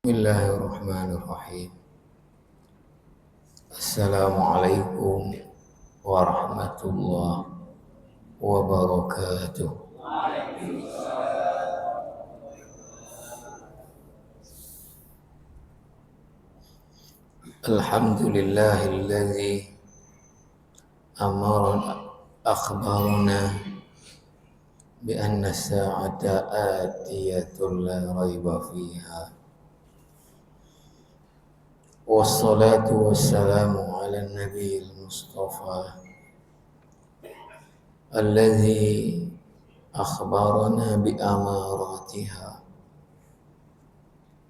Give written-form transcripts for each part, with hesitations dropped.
Bismillahirrahmanirrahim. Assalamualaikum warahmatullahi wabarakatuh. Alhamdulillahilladzi amarna akhbarana bi anna as-sa'ata atiyatun la raiba fiha. Wassalatu wassalamu ala nabi al-mustafa alladhi akhbarana bi amaratiha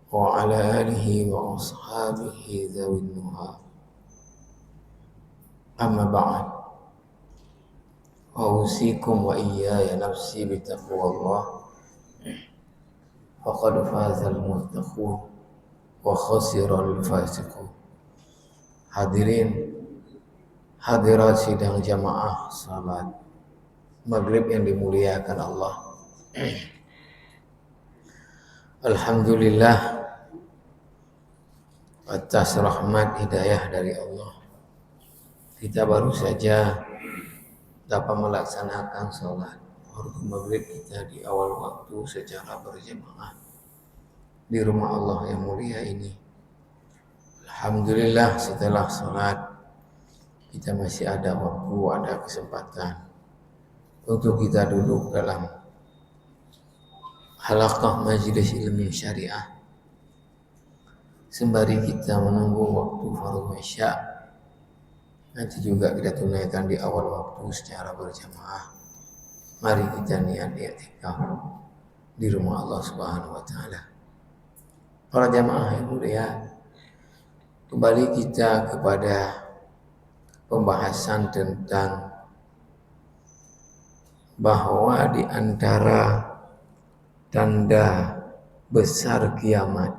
wa ala alihi wa ashabihi dhawin nuha. Amma ba'd, usikum wa iyaya nafsi bi taqwallah faqad fazal muttaqun wa khasiral fasiqun. Hadirin hadirat sidang jamaah salat maghrib yang dimuliakan Allah. Alhamdulillah atas rahmat hidayah dari Allah, kita baru saja dapat melaksanakan salat fardu maghrib kita di awal waktu secara berjamaah di rumah Allah yang mulia ini. Alhamdulillah setelah salat kita masih ada waktu, ada kesempatan untuk kita duduk dalam halaqah majelis ilmu syariah sembari kita menunggu waktu fardu isya. Nanti juga kita tunaikan di awal waktu secara berjamaah. Mari kita niat i'tikaf di rumah Allah Subhanahu wa taala. Para jamaah yang mulia, kembali kita kepada pembahasan tentang bahwa di antara tanda besar kiamat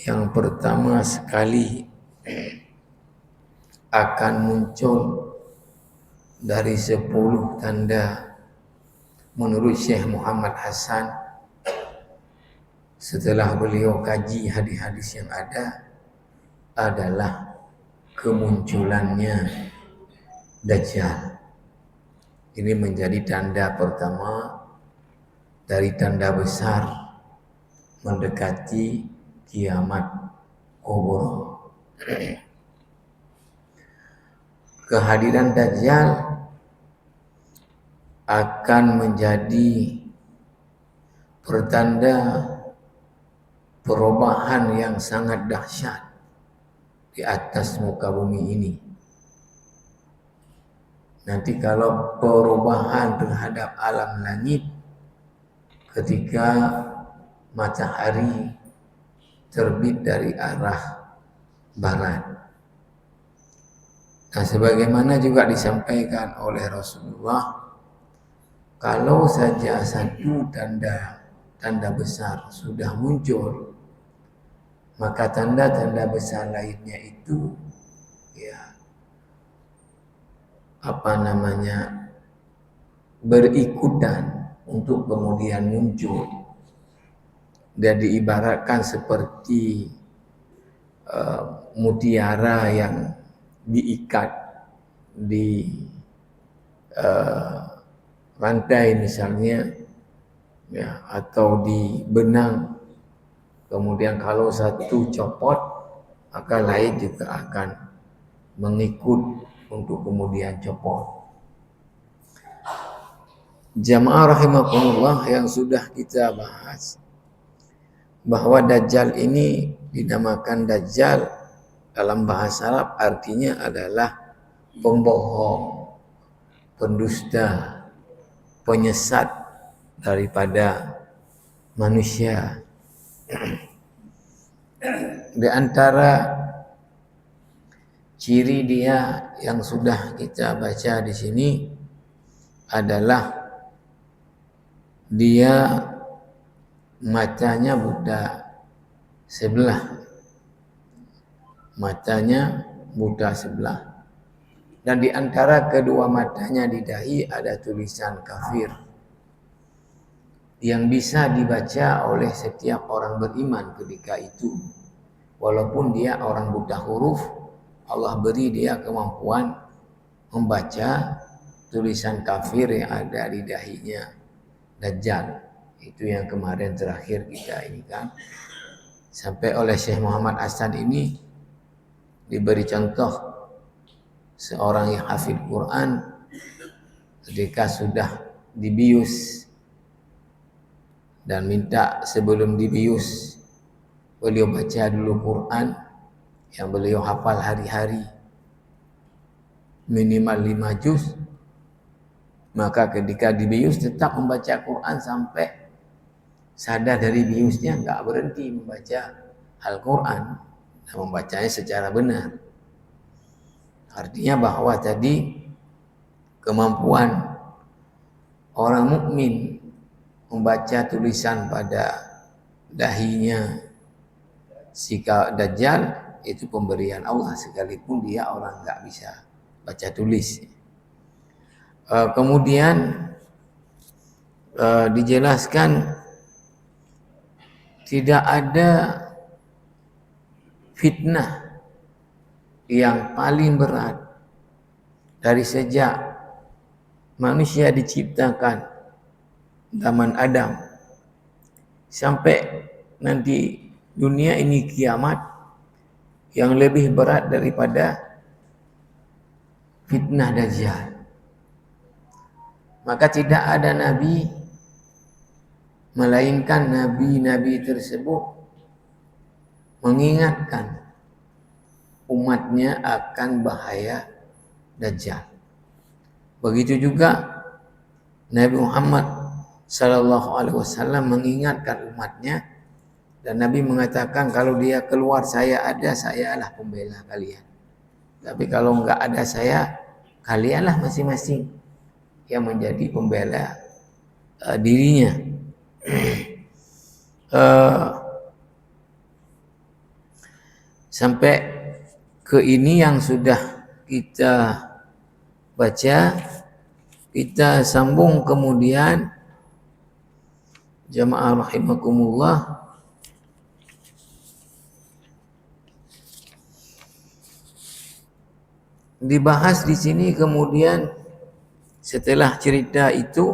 yang pertama sekali akan muncul dari 10 tanda menurut Syekh Muhammad Hasan setelah beliau kaji hadis-hadis yang ada adalah kemunculannya Dajjal. Ini menjadi tanda pertama dari tanda besar mendekati kiamat kubra. Kehadiran Dajjal akan menjadi pertanda perubahan yang sangat dahsyat di atas muka bumi ini. Nanti kalau perubahan terhadap alam langit ketika matahari terbit dari arah barat. Nah, sebagaimana juga disampaikan oleh Rasulullah, kalau saja satu tanda besar sudah muncul, maka tanda-tanda besar lainnya itu berikutan untuk kemudian muncul. Dan diibaratkan seperti mutiara yang diikat di rantai misalnya, atau di benang. Kemudian kalau satu copot, maka lain juga akan mengikut untuk kemudian copot. Jamaah rahimakumullah, yang sudah kita bahas bahwa Dajjal ini dinamakan Dajjal dalam bahasa Arab artinya adalah pembohong, pendusta, penyesat daripada manusia. Di antara ciri dia yang sudah kita baca di sini adalah dia matanya buta sebelah. Matanya buta sebelah. Dan di antara kedua matanya di dahi ada tulisan kafir. yang bisa dibaca oleh setiap orang beriman ketika itu. Walaupun dia orang buta huruf, Allah beri dia kemampuan membaca tulisan kafir yang ada di dahinya Dajjal. Itu yang kemarin terakhir kita ini kan. Sampai oleh Syekh Muhammad Hasan ini diberi contoh seorang yang hafid Quran ketika sudah dibius dan minta sebelum dibius beliau baca dulu Quran yang beliau hafal hari-hari minimal 5 juz, maka ketika dibius tetap membaca Quran sampai sadar dari biusnya, enggak berhenti membaca Al-Quran dan membacanya secara benar. Artinya bahwa tadi kemampuan orang mukmin membaca tulisan pada dahinya si Dajjal itu pemberian Allah, sekalipun dia orang enggak bisa baca tulis. Kemudian dijelaskan tidak ada fitnah yang paling berat dari sejak manusia diciptakan zaman Adam sampai nanti dunia ini kiamat, yang lebih berat daripada fitnah Dajjal. Maka tidak ada nabi melainkan nabi-nabi tersebut mengingatkan umatnya akan bahaya Dajjal. Begitu juga Nabi Muhammad sallallahu alaihi wasallam mengingatkan umatnya, dan Nabi mengatakan kalau dia keluar saya ada, sayalah pembela kalian. Tapi kalau enggak ada saya, kalianlah masing-masing yang menjadi pembela dirinya. Sampai ke ini yang sudah kita baca, kita sambung kemudian jamaah rahimakumullah. Dibahas di sini kemudian setelah cerita itu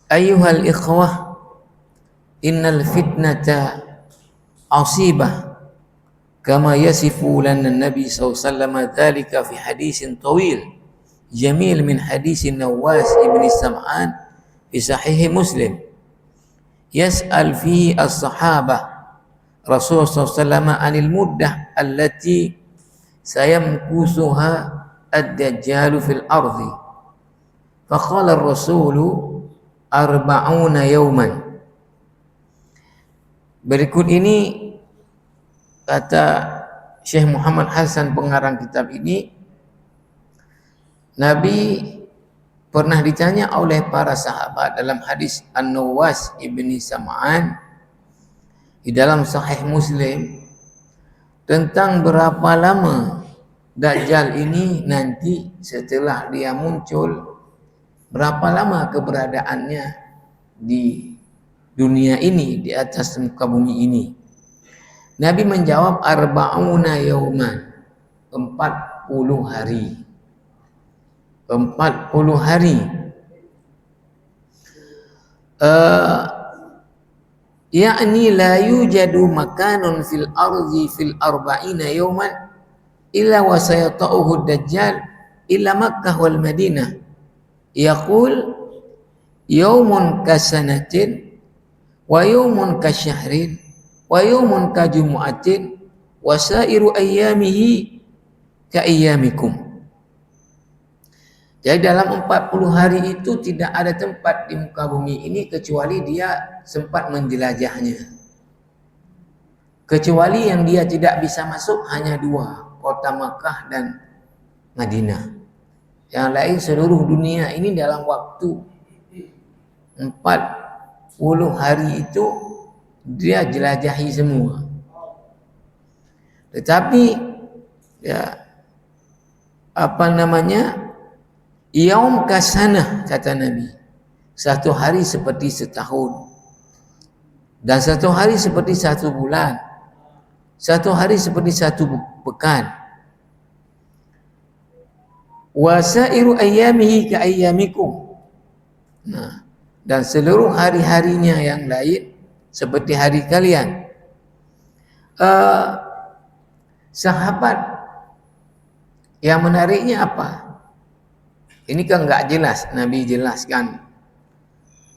ayyuhal ikhwah innal fitnata asibah kama yasifu lana Nabi sallallahu alaihi wasallam dzalika fi hadisin tawil jamil min hadis Nawas ibn Sam'an fi sahih Muslim yas'al fihi as-sahabah Rasulullah SAW anil muddah allati sayamkusuha ad-dajjalu fil ardi faqala ar-rasulu arba'una yawman. Berikut ini kata Syekh Muhammad Hasan pengarang kitab ini, Nabi pernah ditanya oleh para sahabat dalam hadis An-Nawas ibni Sam'an di dalam Sahih Muslim tentang berapa lama Dajjal ini nanti setelah dia muncul, berapa lama keberadaannya di dunia ini, di atas muka bumi ini. Nabi menjawab arba'una yauman, 40 hari. 40 hari. Yakni la yujadu makanun fil ardi fil arba'ina yawman illa wa sayata'uhu Dajjal illa Makkah wal Madinah. Yaqul yawmun kasanatin wa yawmun kasyahrin wa yawmun kajumu'atin wa sairu ayyamihi ka ayyamikum. Jadi dalam 40 hari itu tidak ada tempat di muka bumi ini kecuali dia sempat menjelajahnya. Kecuali yang dia tidak bisa masuk hanya 2, kota Makkah dan Madinah. Yang lain seluruh dunia ini dalam waktu 40 hari itu dia jelajahi semua. Tetapi ya Yaum kasanah, kata Nabi, satu hari seperti setahun, dan satu hari seperti satu bulan, satu hari seperti satu pekan. Wa sairu ayyamihi ka ayyamikum. Nah, dan seluruh hari-harinya yang lain seperti hari kalian. Sahabat yang menariknya apa? Ini kan enggak jelas. Nabi jelaskan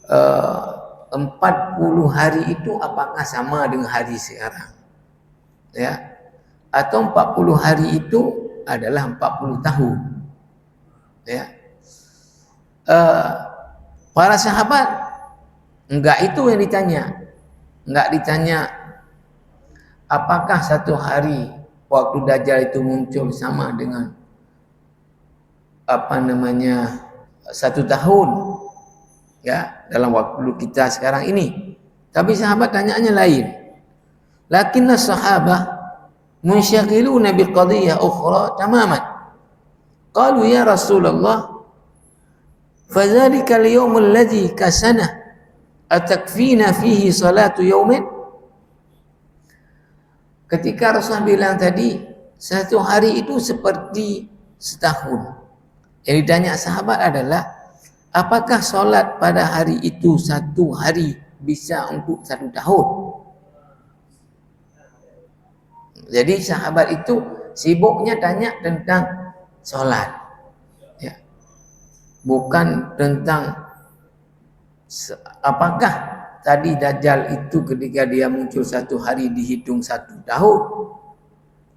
40 hari itu apakah sama dengan hari sekarang, ya, atau 40 hari itu adalah 40 tahun, ya. Para sahabat enggak itu yang ditanya. Enggak ditanya apakah satu hari waktu Dajjal itu muncul sama dengan satu tahun, ya, dalam waktu kita sekarang ini. Tapi sahabat tanyaannya lain. Lakinna sahabah munsyagiluna biqadiyah ukhra tamaman. Qalu ya Rasulullah, fadzalika al-yawm alladhi kasana atakfina fihi salatu yawmin. Ketika Rasulullah bilang tadi satu hari itu seperti setahun, yang ditanya sahabat adalah apakah solat pada hari itu satu hari bisa untuk satu tahun? Jadi sahabat itu sibuknya tanya tentang solat, ya, bukan tentang apakah tadi Dajjal itu ketika dia muncul satu hari dihitung satu tahun.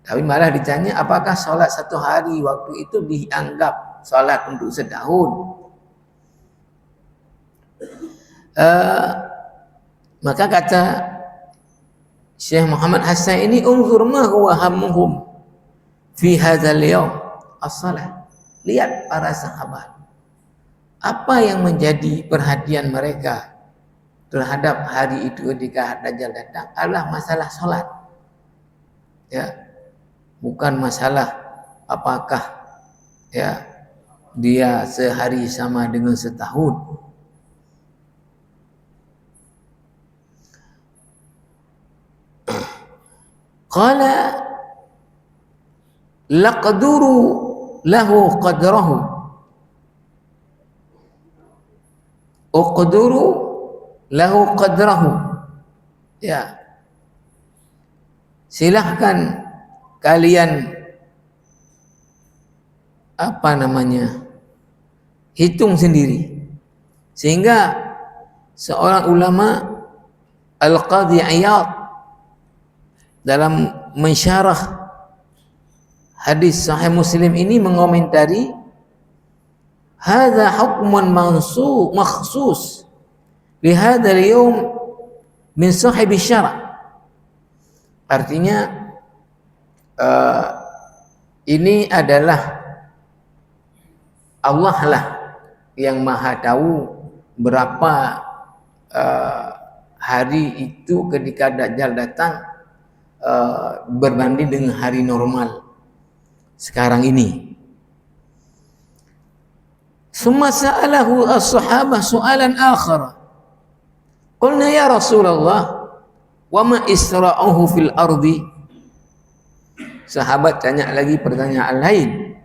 Tapi malah ditanya apakah solat satu hari waktu itu dianggap solat untuk setahun. Maka kata Syekh Muhammad Hassan ini, unzur ma huwa hammuhum fi hadzal yaum as-salah. Lihat para sahabat, apa yang menjadi perhatian mereka terhadap hari itu ketika Dajjal datang adalah masalah solat, ya, bukan masalah apakah, ya, dia sehari sama dengan setahun. Qala laqduru lahu qadrahu uqduru lahu qadrahu, ya, silahkan kalian hitung sendiri. Sehingga seorang ulama Al-Qadhi Iyad dalam mensyarah hadis Sahih Muslim ini mengomentari, hadza hukmun makhsus li hadzal yaum min sahib syara'. Artinya ini adalah Allah lah yang maha tahu berapa hari itu ketika Dajjal datang berbanding dengan hari normal sekarang ini. Summa sa'alahu as-sahabah su'alan akhar. Qulna ya Rasulullah, wa ma isra'uhu fil ardi. Sahabat tanya lagi pertanyaan lain.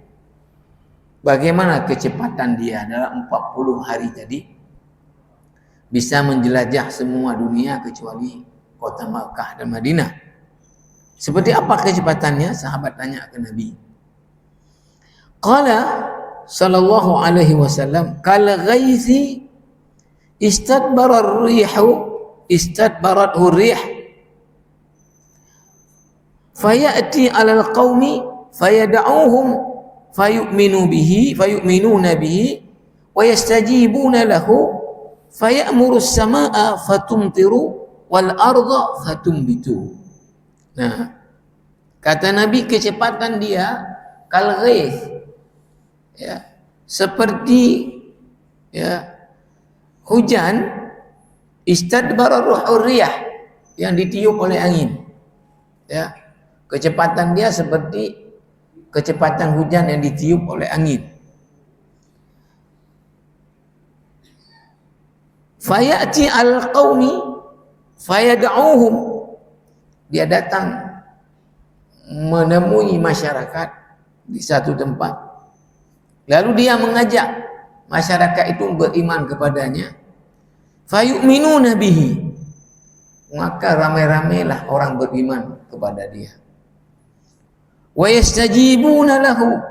Bagaimana kecepatan dia dalam 40 hari tadi bisa menjelajah semua dunia kecuali kota Makkah dan Madinah? Seperti apa kecepatannya? Sahabat tanya ke Nabi. Qala sallallahu alaihi wasallam, kal ghaizi istadbarat rih fayati 'alal qaumi fayad'uhum fayu'minuna bihi wa yastajibuna lahu fayamuru as-samaa'a fatumtiru wal arda fatumbitu. Nah, kata Nabi kecepatan dia kal ghaiz, ya, seperti, ya, hujan istadbara ruhur riyah yang ditiup oleh angin, ya, kecepatan dia seperti kecepatan hujan yang ditiup oleh angin. Fayati al-qaumi fayad'uhum, dia datang menemui masyarakat di satu tempat, lalu dia mengajak masyarakat itu beriman kepadanya. Fayu'minuna bihi, maka ramai-ramailah orang beriman kepada dia. Wa yastajibuna lahu,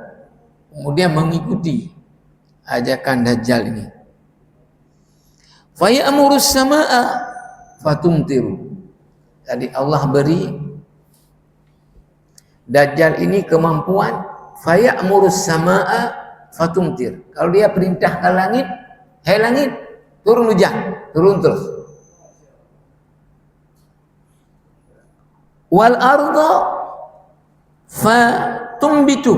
kemudian mengikuti ajakan Dajjal ini. Fayamurus samaa fatumtiru, jadi Allah beri Dajjal ini kemampuan fayamurus samaa fatumtir. Kalau dia perintahkan langit, hai langit turun hujan, turun terus. Wal arda fatumbitu,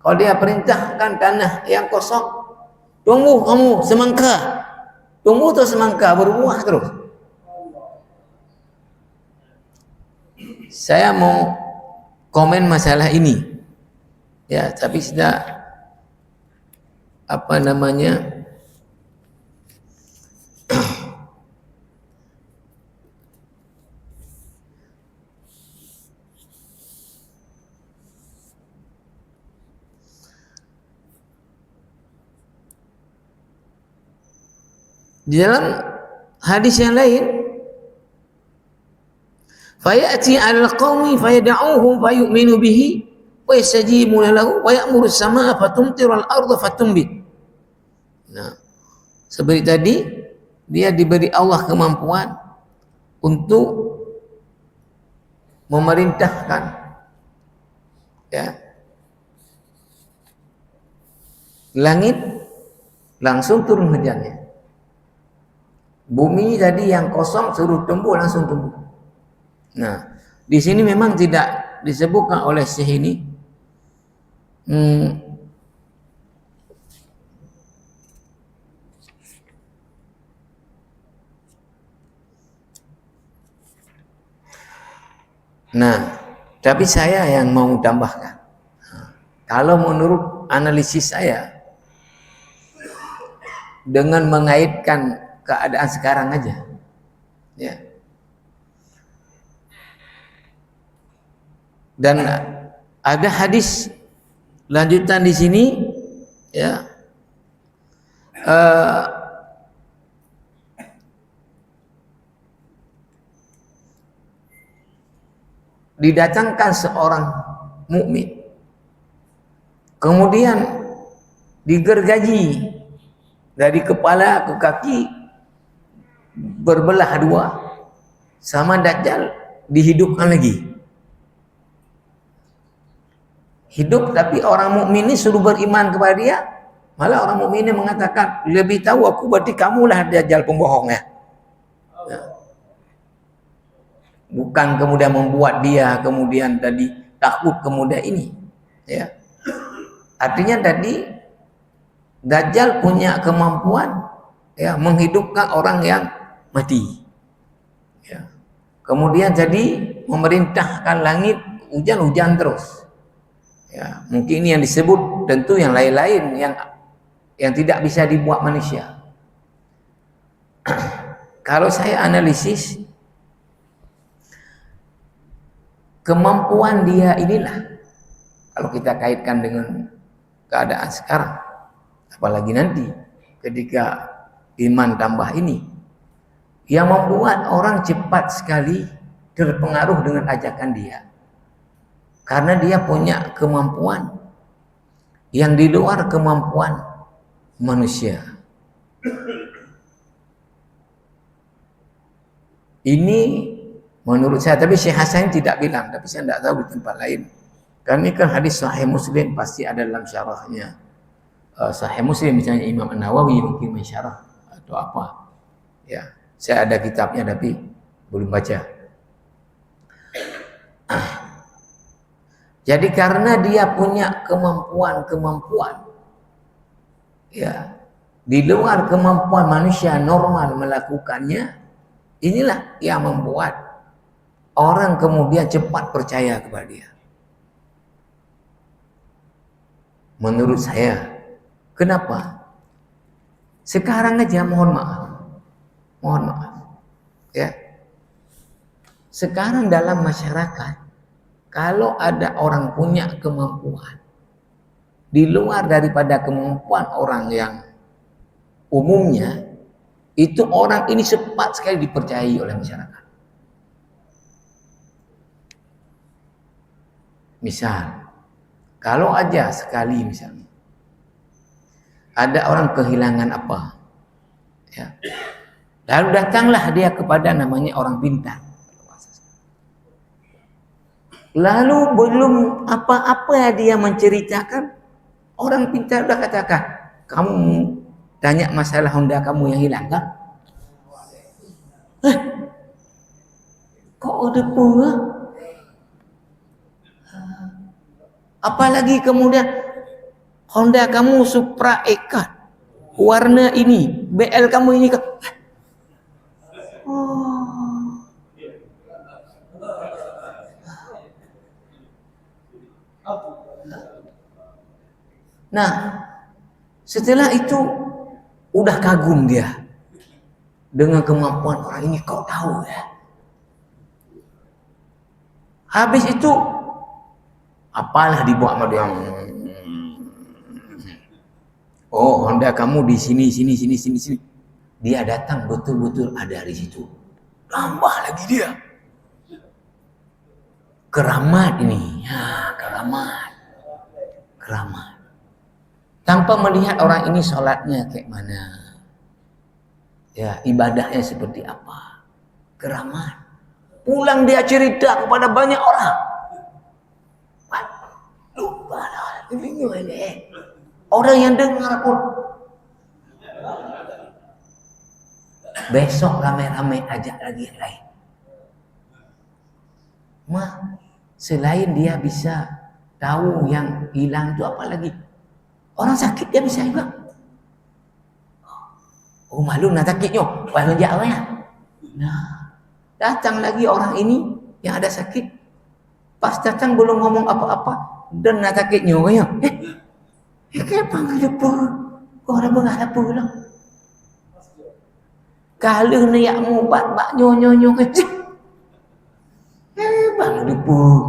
kalau dia perintahkan tanah yang kosong, tumbuh kamu semangka, tumbuh terus semangka, berbuah terus. Saya mau komen masalah ini, ya, tapi sudah di dalam hadis yang lain, fayati al-qaumi fayad'uhum fayu'minu bihi wa yastajibuna lahu wa ya'muru as-samaa fatumtiru al-ardha fatumbit. Nah, seperti tadi, dia diberi Allah kemampuan untuk memerintahkan, ya, langit langsung turun hujannya. Bumi tadi yang kosong suruh tumbuh, langsung tumbuh. Nah, di sini memang tidak disebutkan oleh Syekh ini nah, tapi saya yang mau tambahkan. Kalau menurut analisis saya, dengan mengaitkan keadaan sekarang aja, ya. Dan ada hadis lanjutan di sini, ya. Didatangkan seorang mukmin, kemudian digergaji dari kepala ke kaki, berbelah dua, sama Dajjal dihidupkan lagi. Hidup, tapi orang mukmin ini suruh beriman kepada dia, malah orang mukmin ini mengatakan, lebih tahu aku, berarti kamulah Dajjal pembohong, ya. Bukan kemudian membuat dia kemudian tadi takut kemudian ini, ya. Artinya tadi Dajjal punya kemampuan, ya, menghidupkan orang yang mati, ya. Kemudian jadi memerintahkan langit hujan-hujan terus, ya. Mungkin ini yang disebut, tentu yang lain-lain yang tidak bisa dibuat manusia. Kalau saya analisis, kemampuan dia inilah, kalau kita kaitkan dengan keadaan sekarang, apalagi nanti ketika iman tambah ini, yang membuat orang cepat sekali terpengaruh dengan ajakan dia, karena dia punya kemampuan yang di luar kemampuan manusia. Ini menurut saya, tapi Syekh Hasan tidak bilang, tapi saya tidak tahu di tempat lain. Karena ini kan hadis Sahih Muslim, pasti ada dalam syarahnya Sahih Muslim, misalnya Imam An-Nawawi mungkin mensyarah atau apa. Ya, saya ada kitabnya tapi belum baca. Jadi karena dia punya kemampuan, ya, di luar kemampuan manusia normal melakukannya, inilah yang membuat orang kemudian cepat percaya kepada dia. Menurut saya, kenapa? Sekarang aja mohon maaf, Mohon maaf. Ya. Sekarang dalam masyarakat, kalau ada orang punya kemampuan di luar daripada kemampuan orang yang umumnya, itu orang ini cepat sekali dipercayai oleh masyarakat. Misal, kalau aja sekali misalnya ada orang kehilangan apa, ya, lalu datanglah dia kepada namanya orang pintar. Lalu belum apa-apa dia menceritakan, orang pintar udah katakan, kamu tanya masalah Honda kamu yang hilang kan? Kok ada pula? Apalagi kemudian Honda kamu Supra Eka warna ini, BL kamu ini kan? Oh. Nah, setelah itu udah kagum dia dengan kemampuan orang ini, kau tahu ya. Habis itu apalah dibuat sama dia. Oh, Honda kamu di sini. Dia datang betul-betul ada di situ. Tambah lagi dia. Keramat ini. Ya, keramat. Tanpa melihat orang ini sholatnya kayak mana. Ya, ibadahnya seperti apa. Keramat. Pulang dia cerita kepada banyak orang. Lupa lah. Orang yang dengar pun. Besok ramai-ramai ajak lagi yang lain. Selain dia bisa tahu yang hilang itu apa lagi. Orang sakit dia bisa juga. Oh malu nak sakitnya. Walau jauh ya. Nah, datang lagi orang ini yang ada sakit. Pas datang belum ngomong apa-apa dan nak sakitnya ya. Kenapa enggak pun? Kau ada berapa pula? Kalau ni yak mu bak nyo ke. Bang depu.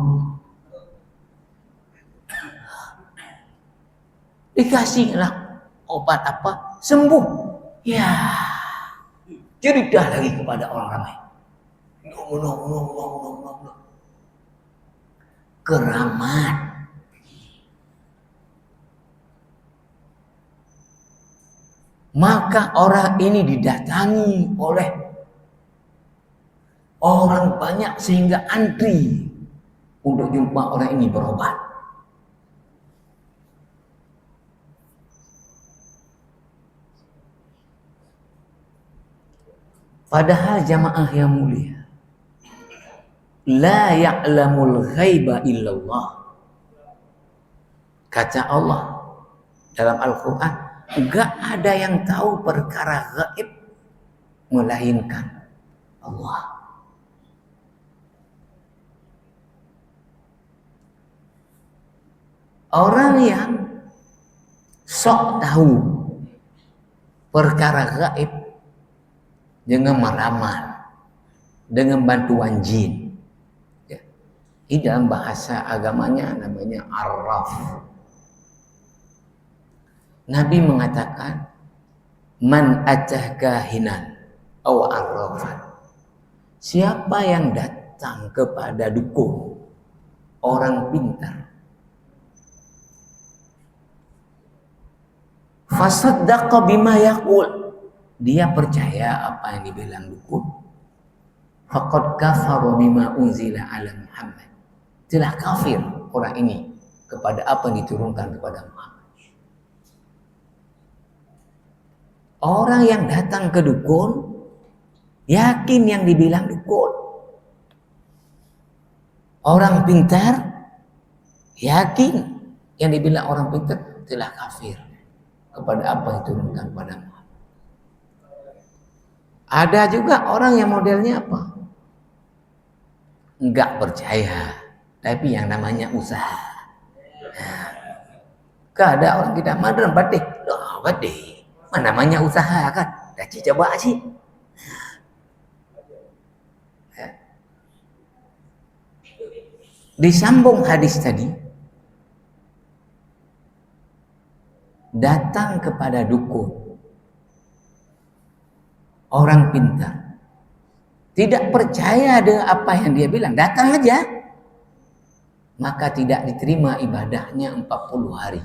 Dikasihlah obat apa? Sembuh. Ya. Cerita lagi kepada orang ramai. No. Keramat. Maka orang ini didatangi oleh orang banyak sehingga antri untuk jumpa orang ini berobat. Padahal jamaah yang mulia, la ya'lamul ghaiba illallah. Kata Allah dalam Al-Quran, enggak ada yang tahu perkara gaib melainkan Allah. Orang yang sok tahu perkara gaib dengan meramal, dengan bantuan jin. Ya. Ini dalam bahasa agamanya namanya arraf. Nabi mengatakan, man atah kahinan aw arrafan. Siapa yang datang kepada dukun, orang pintar, fasaddaqa bima yaqul, dia percaya apa yang dibilang dukun, faqad kafara bima unzila ala Muhammad, telah kafir orang ini kepada apa yang diturunkan kepada Muhammad. Orang yang datang ke dukun yakin yang dibilang dukun. Orang pintar yakin yang dibilang orang pintar, telah kafir kepada apa yang diturunkan kepada Muhammad. Ada juga orang yang modelnya apa? Enggak percaya, tapi yang namanya usaha. Ada orang kita madran batik, mana namanya usaha kan? Dah coba sih. Ya. Disambung hadis tadi, datang kepada dukun, orang pintar, tidak percaya dengan apa yang dia bilang, datang aja, maka tidak diterima ibadahnya 40 hari.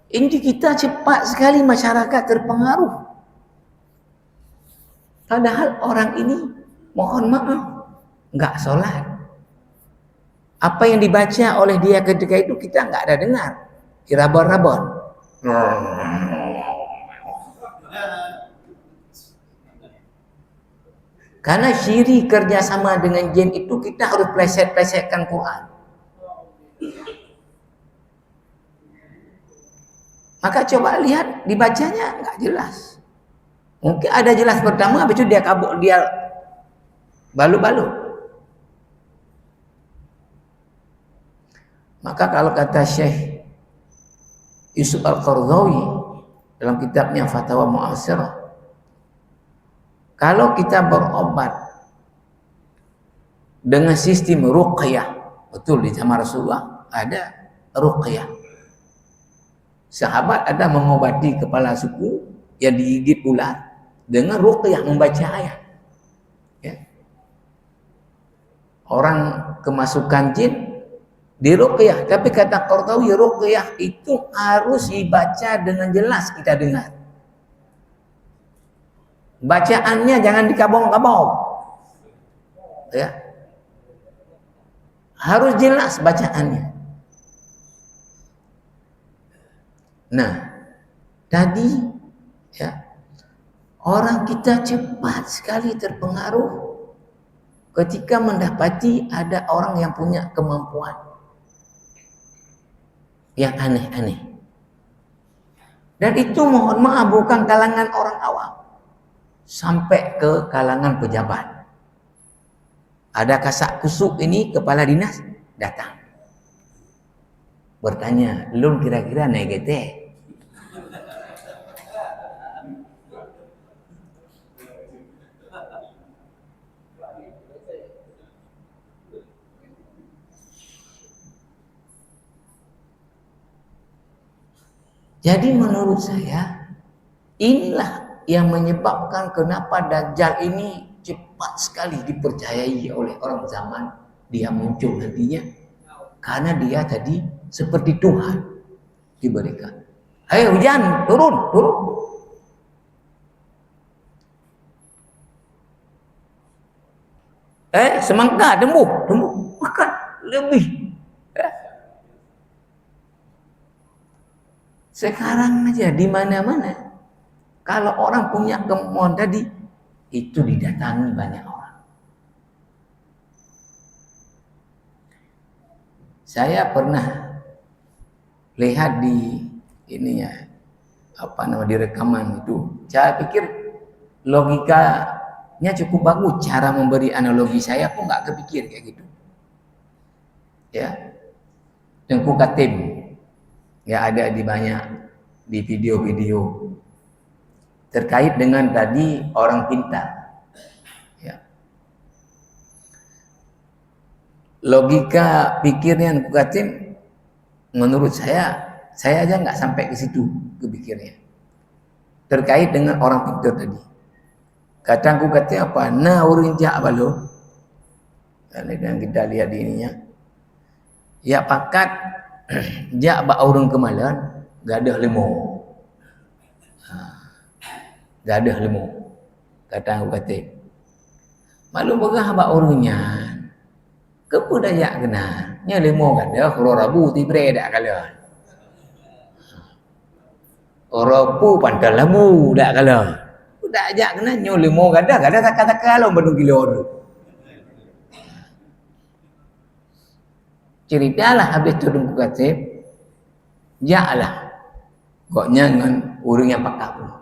Ini kita cepat sekali masyarakat terpengaruh. Padahal orang ini, mohon maaf, nggak sholat. Apa yang dibaca oleh dia ketika itu kita nggak ada dengar. Irabon-rabon. Karena syiri kerjasama dengan jin itu kita harus pleset-plesetkan Quran. Maka coba lihat dibacanya nggak jelas. Mungkin ada jelas pertama, habis itu dia kabur, dia balut-balut. Maka kalau kata Syekh Yusuf Al-Qaradawi dalam kitabnya Fatwa Mu'asirah, kalau kita berobat dengan sistem ruqyah, betul di zaman Rasulullah ada ruqyah. Sahabat ada mengobati kepala suku yang digigit ular dengan ruqyah, membaca ayat. Ya. Orang kemasukan jin di ruqyah, tapi kata Qaradawi ruqyah itu harus dibaca dengan jelas kita dengar. Bacaannya jangan dikabong-kabong. Ya. Harus jelas bacaannya. Nah, tadi ya, orang kita cepat sekali terpengaruh ketika mendapati ada orang yang punya kemampuan yang aneh-aneh. Dan itu mohon maaf bukan kalangan orang awam, sampai ke kalangan pejabat. Ada kasak kusuk ini kepala dinas datang, bertanya, lu kira-kira naik gete? Jadi menurut saya inilah yang menyebabkan kenapa Dajjal ini cepat sekali dipercayai oleh orang zaman dia muncul nantinya, karena dia tadi seperti Tuhan diberikan. Ayo hujan, turun. Semangka, tumbuh, makan lebih. Sekarang aja di mana-mana, kalau orang punya kemauan tadi, itu didatangi banyak orang. Saya pernah lihat di ininya, di rekaman itu. Saya pikir logikanya cukup bagus, cara memberi analogi saya pun nggak kepikir kayak gitu. Ya, Tengku Katim. Ya ada di banyak di video-video terkait dengan tadi orang pintar. Ya. Logika pikirnya Katim, menurut saya aja nggak sampai ke situ kepikirnya. Terkait dengan orang pintar tadi. Kataku Katim apa? Nah urun jak balo. Dan kita lihat di ininya. Ya pakat jak bak orang kemalan gadah lemo. Gadah lemo. Kata aku kata. Malu begah bak orangnya. Kepu dayak kena. Nya lemo gadah huruf rabu tibre dak kala. Oropu pantal lemu dak kala. Dak ajak kena nyo lemo gadah tak lo badu kilo tu. Ceritalah habis tu dengku kata, jaklah, koknya dengan urang yang pakak pun.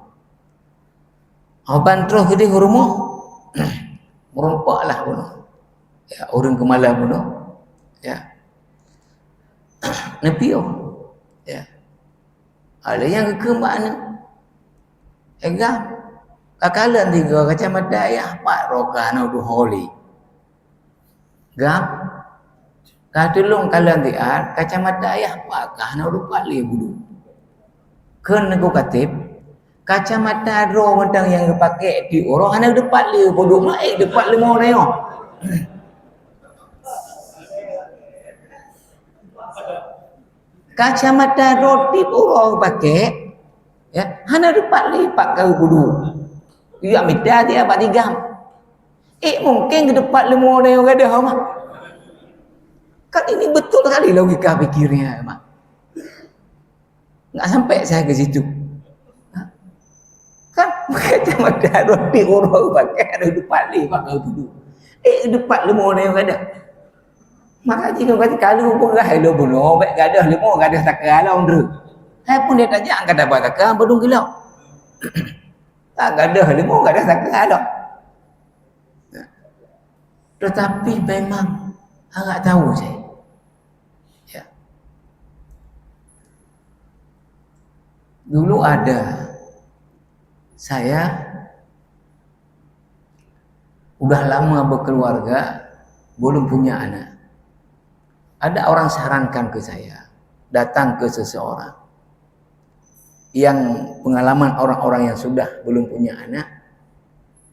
Aban terus gede rumah, merompaklah pun. Ya, urang kemalah pun. Ya. nepio. Ya. Ada yang ke mana? Egam. Kakalan tiga kacamata ya pak rokana du holi. Gam. Katulung kalan tiar kacamata ya pak kana du pali budu. Ken aku katip kacamata ro wandang yang dipakai di orang anak depan le bodoh mai depan le mau neo. Kacamata roti orang pakai ya hana depan le pak kau bodoh. Ya minta dia pak tigam. Mungkin ke depan le mau neo gadah mah. Kan ini betul sekali logika pikirnya mak. Enggak sampai saya ke situ. Kan kacamata roti orang pakai ada depan le pak kau bodoh. Depan le mau neo gadah. Maka jika kata kalau pun dah lo bunuh, baik gadah lemo gadah tak kalau ndru. Hai pun dia tanya angkat apa kakak bedung kilau. Tak gadah lemo gadah tak kalau. Tetapi memang agak tahu saya. Ya. Dulu ada saya udah lama berkeluarga, belum punya anak. Ada orang sarankan ke saya, datang ke seseorang yang pengalaman orang-orang yang sudah belum punya anak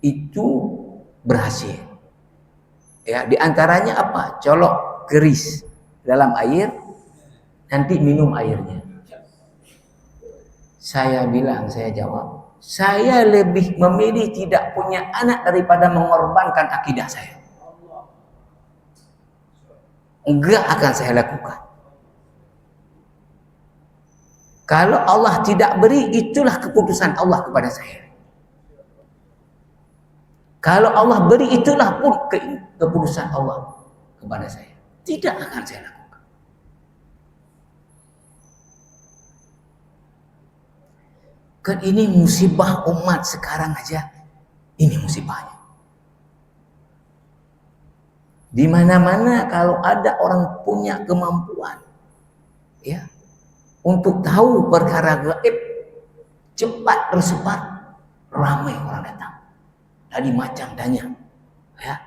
itu berhasil. Ya, di antaranya apa? Colok keris dalam air, nanti minum airnya. Saya bilang, saya jawab, saya lebih memilih tidak punya anak daripada mengorbankan akidah saya. Enggak akan saya lakukan. Kalau Allah tidak beri, itulah keputusan Allah kepada saya. Kalau Allah beri, itulah pun keputusan Allah kepada saya. Tidak akan saya lakukan. Kan ini musibah umat sekarang aja. Ini musibahnya. Di mana-mana kalau ada orang punya kemampuan ya untuk tahu perkara gaib, cepat tersebar, ramai orang datang. Tadi macam tanya, ya,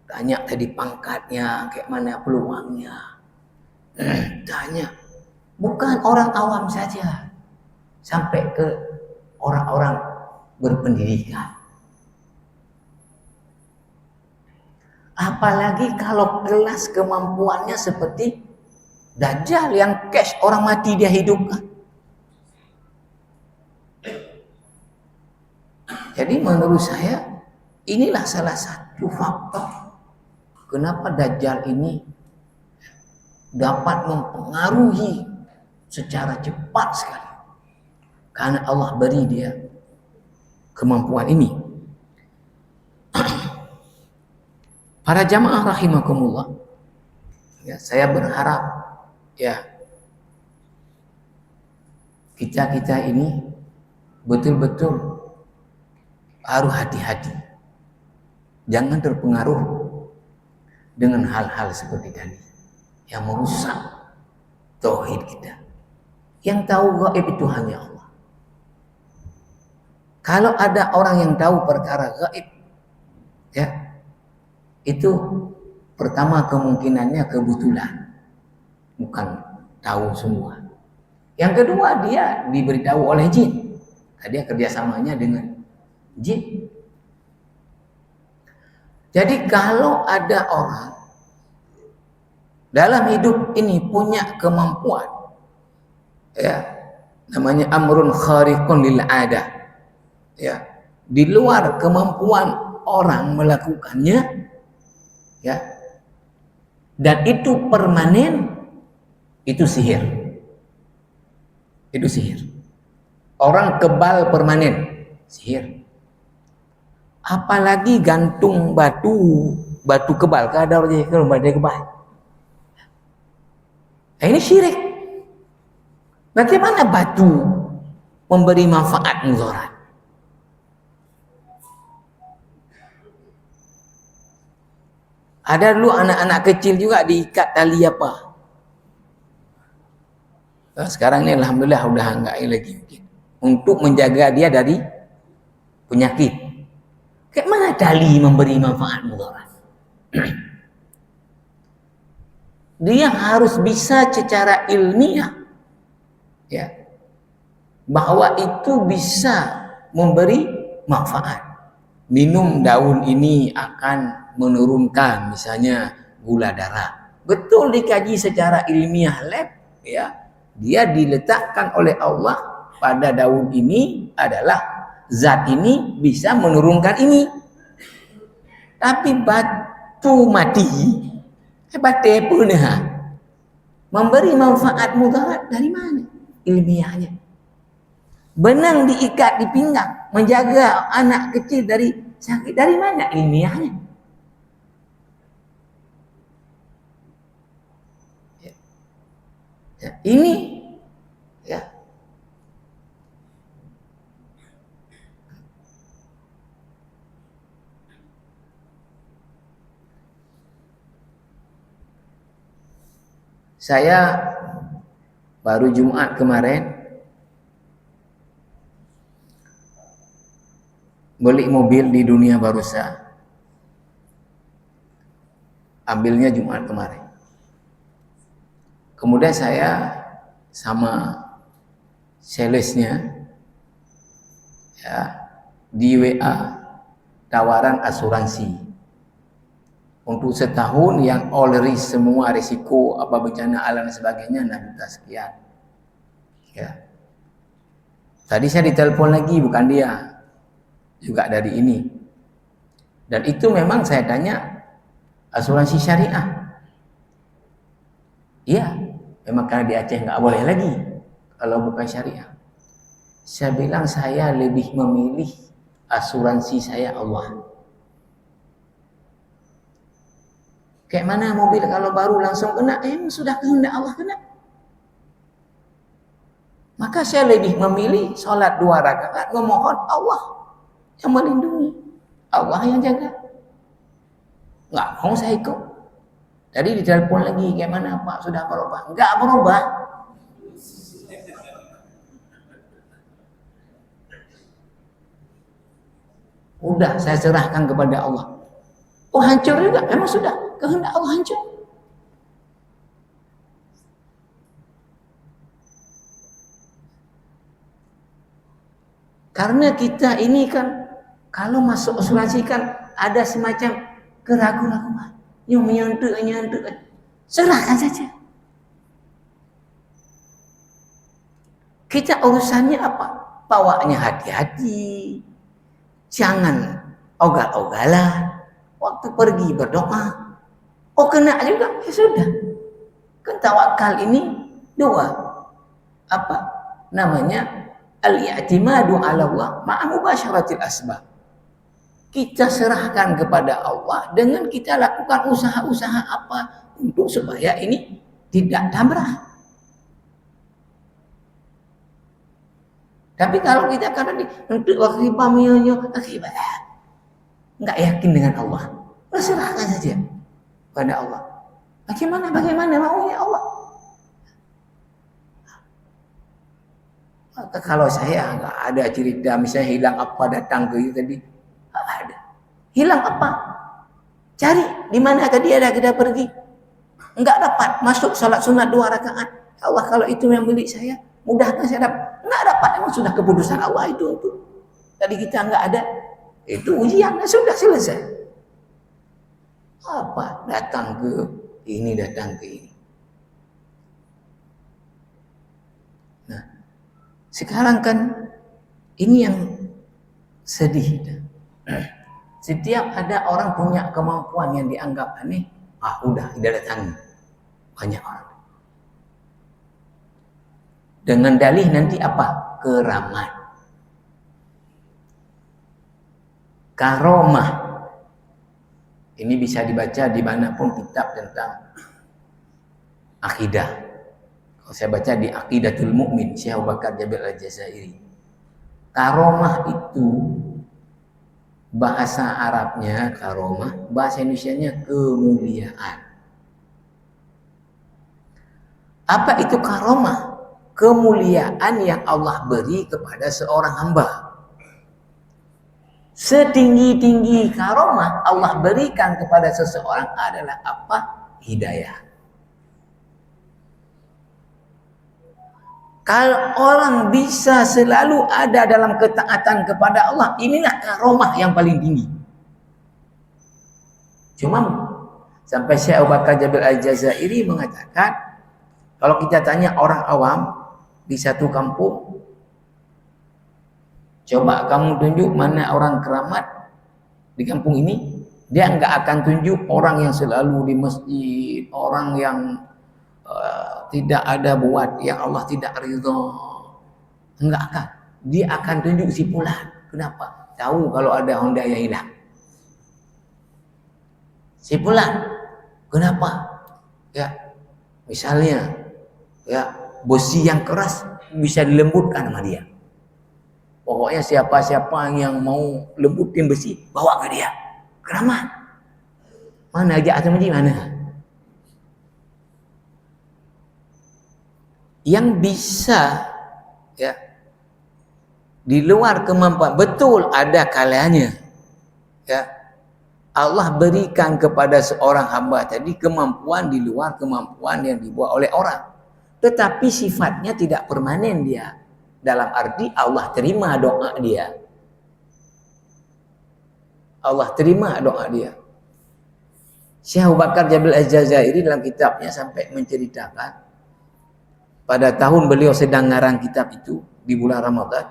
tanya tadi pangkatnya, kayak mana peluangnya, tanya. Bukan orang awam saja, sampai ke orang-orang berpendidikan. Apalagi kalau kelas kemampuannya seperti Dajjal yang cash orang mati dia hidupkan. Jadi menurut saya inilah salah satu faktor kenapa Dajjal ini dapat mempengaruhi secara cepat sekali. Karena Allah beri dia kemampuan ini. Para jamaah rahimakumullah, ya, saya berharap ya kita ini betul-betul harus hati-hati, jangan terpengaruh dengan hal-hal seperti tadi yang merusak tauhid kita. Yang tahu gaib itu hanya Allah. Kalau ada orang yang tahu perkara gaib, ya, itu pertama kemungkinannya kebetulan, bukan tahu semua. Yang kedua dia diberitahu oleh jin, dia kerjasamanya dengan jin. Jadi kalau ada orang dalam hidup ini punya kemampuan, ya, namanya amrun khariqun lil adah, ya, di luar kemampuan orang melakukannya, ya, dan itu permanen, itu sihir. Itu sihir. Orang kebal permanen, sihir. Apalagi gantung batu kebal, kada orang kalau badai kebal. Nah, ini syirik. Bagaimana batu memberi manfaat mudarat? Ada dulu anak-anak kecil juga diikat tali apa? Sekarang ini alhamdulillah udah enggak lagi mungkin. Untuk menjaga dia dari penyakit. Kayak mana tali memberi manfaat mudarat? Dia harus bisa secara ilmiah ya, bahwa itu bisa memberi manfaat. Minum daun ini akan menurunkan misalnya gula darah. Betul dikaji secara ilmiah lab ya. Dia diletakkan oleh Allah pada daun ini adalah zat ini bisa menurunkan ini. Tapi batu mati, batu apa nih? Memberi manfaat mudarat dari mana? Ilmiahnya. Benang diikat di pinggang, menjaga anak kecil dari sakit, dari mana ilmiahnya? Ya, ini ya. Saya baru Jumat kemarin beli mobil di Dunia Barusa. Ambilnya Jumat kemarin. Kemudian saya sama salesnya ya, di WA tawaran asuransi untuk setahun yang all risk, semua risiko apa bencana alam dan sebagainya 6 juta sekian. Ya. Tadi saya ditelepon lagi, bukan dia, juga dari ini. Dan itu memang saya tanya asuransi syariah. Iya, memang karena di Aceh nggak boleh lagi kalau bukan syariah. Saya bilang saya lebih memilih asuransi saya Allah. Kayak mana mobil kalau baru langsung kena, sudah kehendak Allah kena. Maka saya lebih memilih sholat 2 rakaat memohon Allah yang melindungi, Allah yang jaga. Nggak mau saya ikut. Tadi ditelepon lagi, kayak mana Pak, sudah berubah? Nggak berubah. Udah saya serahkan kepada Allah. Oh hancur juga, memang sudah kehendak Allah hancur. Karena kita ini kan kalau masuk asuransi kan ada semacam keraguan-keraguan yang menyentuh, serahkan saja. Kita urusannya apa? Bawanya hati-hati, jangan ogal-ogalan. Waktu pergi berdoa, oh kena juga, ya sudah. Kan tawakal ini 2. Apa namanya? Al-i'timadu 'ala Allah ma'a mubasyaratil asbab. Kita serahkan kepada Allah dengan kita lakukan usaha-usaha apa untuk supaya ini tidak tabrak. Tapi kalau kita karena untuk waktu pamiyonyo akibat nggak yakin dengan Allah, serahkan saja pada Allah. Bagaimana maunya Allah? Maka kalau saya nggak ada cerita misalnya hilang apa datang ke itu tadi, nggak ada. Hilang apa? Cari di mana tadi ada kita pergi. Nggak dapat masuk salat sunat 2 rakaat. Allah kalau itu yang milik saya, mudahnya saya dapat. Nggak dapat, emang sudah keputusan Allah itu. Tadi kita nggak ada. Itu ujian, sudah selesai. Apa? Datang ke ini. Nah, sekarang kan ini yang sedih. Setiap ada orang punya kemampuan yang dianggap aneh, udah tidak datang banyak orang. Dengan dalih nanti apa? Keramat. Karomah. Ini bisa dibaca dimanapun kitab tentang akidah. Kalau saya baca di Aqidatul Mu'min, Syekh Abu Bakar Jabir Al-Jazairi. Karomah itu bahasa Arabnya karomah, bahasa Indonesianya kemuliaan. Apa itu karomah? kemuliaan yang Allah beri kepada seorang hamba. Setinggi-tinggi karomah Allah berikan kepada seseorang adalah apa? Hidayah. Kalau orang bisa selalu ada dalam ketaatan kepada Allah, inilah karomah yang paling tinggi. Cuma sampai Syekh Abu Bakar Jabil Al-Jazairi mengatakan, kalau kita tanya orang awam di satu kampung, coba kamu tunjuk mana orang keramat di kampung ini, dia enggak akan tunjuk orang yang selalu di masjid, orang yang tidak ada buat yang Allah tidak ridha. Enggak akan. Dia akan tunjuk si fulan. Kenapa? Tahu kalau ada Honda yang hilang. Si fulan. Kenapa? Ya, misalnya ya, besi yang keras bisa dilembutkan sama dia. Pokoknya siapa-siapa yang mau lembutin besi, bawa ke dia. Keramat. Mana ajak sama dia mana? Yang bisa ya di luar kemampuan, betul ada kalanya ya Allah berikan kepada seorang hamba tadi kemampuan di luar kemampuan yang dibuat oleh orang, tetapi sifatnya tidak permanen dia, dalam arti Allah terima doa dia, Allah terima doa dia. Syekh Abu Bakar Jabil Al-Jazairi dalam kitabnya sampai menceritakan pada tahun beliau sedang ngarang kitab itu di bulan Ramadan,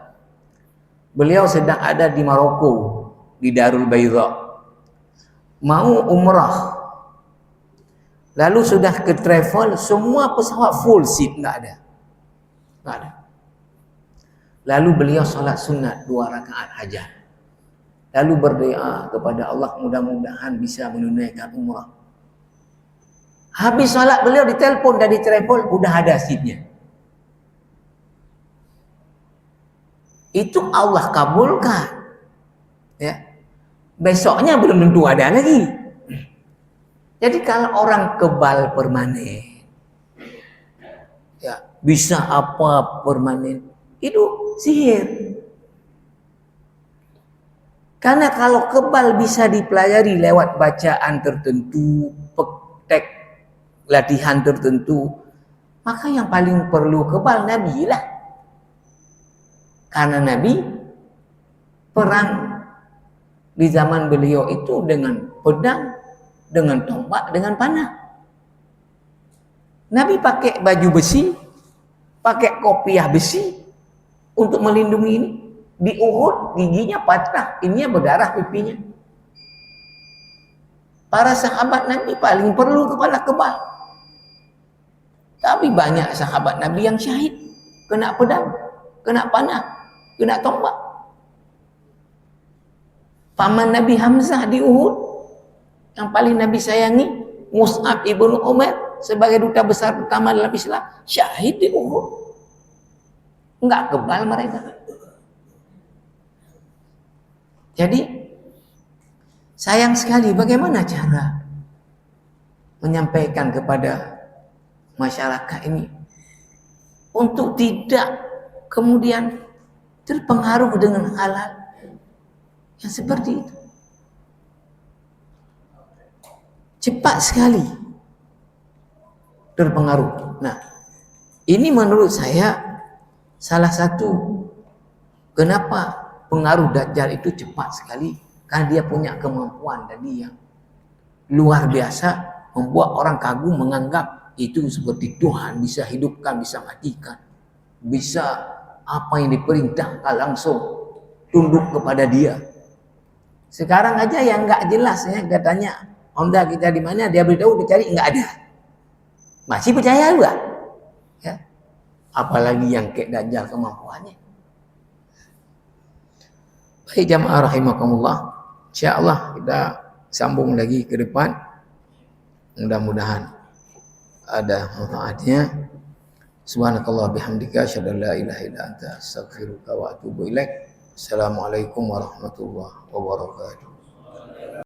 beliau sedang ada di Maroko di Darul Bayda, mau umrah, lalu sudah ke travel, semua pesawat full seat, nggak ada. Lalu beliau sholat sunat 2 rakaat hajat, lalu berdoa kepada Allah mudah-mudahan bisa menunaikan umrah. Habis sholat beliau ditelepon dari travel, udah ada seatnya. Itu Allah kabulkan. Ya. Besoknya belum tentu ada lagi. Jadi kalau orang kebal permanen, ya, bisa apa permanen, itu sihir. Karena kalau kebal bisa dipelajari lewat bacaan tertentu, praktek latihan tertentu, maka yang paling perlu kebal Nabi lah. Karena Nabi perang di zaman beliau itu dengan pedang, dengan tombak, dengan panah. Nabi pakai baju besi, pakai kopiah besi untuk melindungi ini. Di Uhud giginya patah, ininya berdarah pipinya. Para sahabat Nabi paling perlu kepala kebal. Tapi banyak sahabat Nabi yang syahid, kena pedang, kena panah, kena tombak. Paman Nabi Hamzah di Uhud, yang paling Nabi sayangi, Mus'ab ibnu Umair sebagai duta besar pertama dalam Islam, syahid di Uhud. Enggak kebal mereka. Jadi sayang sekali bagaimana cara menyampaikan kepada masyarakat ini untuk tidak kemudian terpengaruh dengan hal-hal yang seperti itu. Cepat sekali terpengaruh. Nah, ini menurut saya salah satu kenapa pengaruh Dajjal itu cepat sekali, karena dia punya kemampuan tadi yang luar biasa, membuat orang kagum, menganggap itu seperti Tuhan, bisa hidupkan, bisa matikan, bisa apa yang diperintahkan langsung tunduk kepada dia. Sekarang aja yang nggak jelas ya, katanya Honda kita di mana, dia beritahu dicari nggak ada, masih percaya juga ya, apalagi yang kayak Dajjal kemampuannya. Baik jamaah rahimakumullah, insyaallah kita sambung lagi ke depan, mudah-mudahan ada manfaatnya. Subhanakallah bihamdika asyhadu an la ilaha illa anta astaghfiruka wa atubu ilaik. Assalamualaikum warahmatullahi wabarakatuh.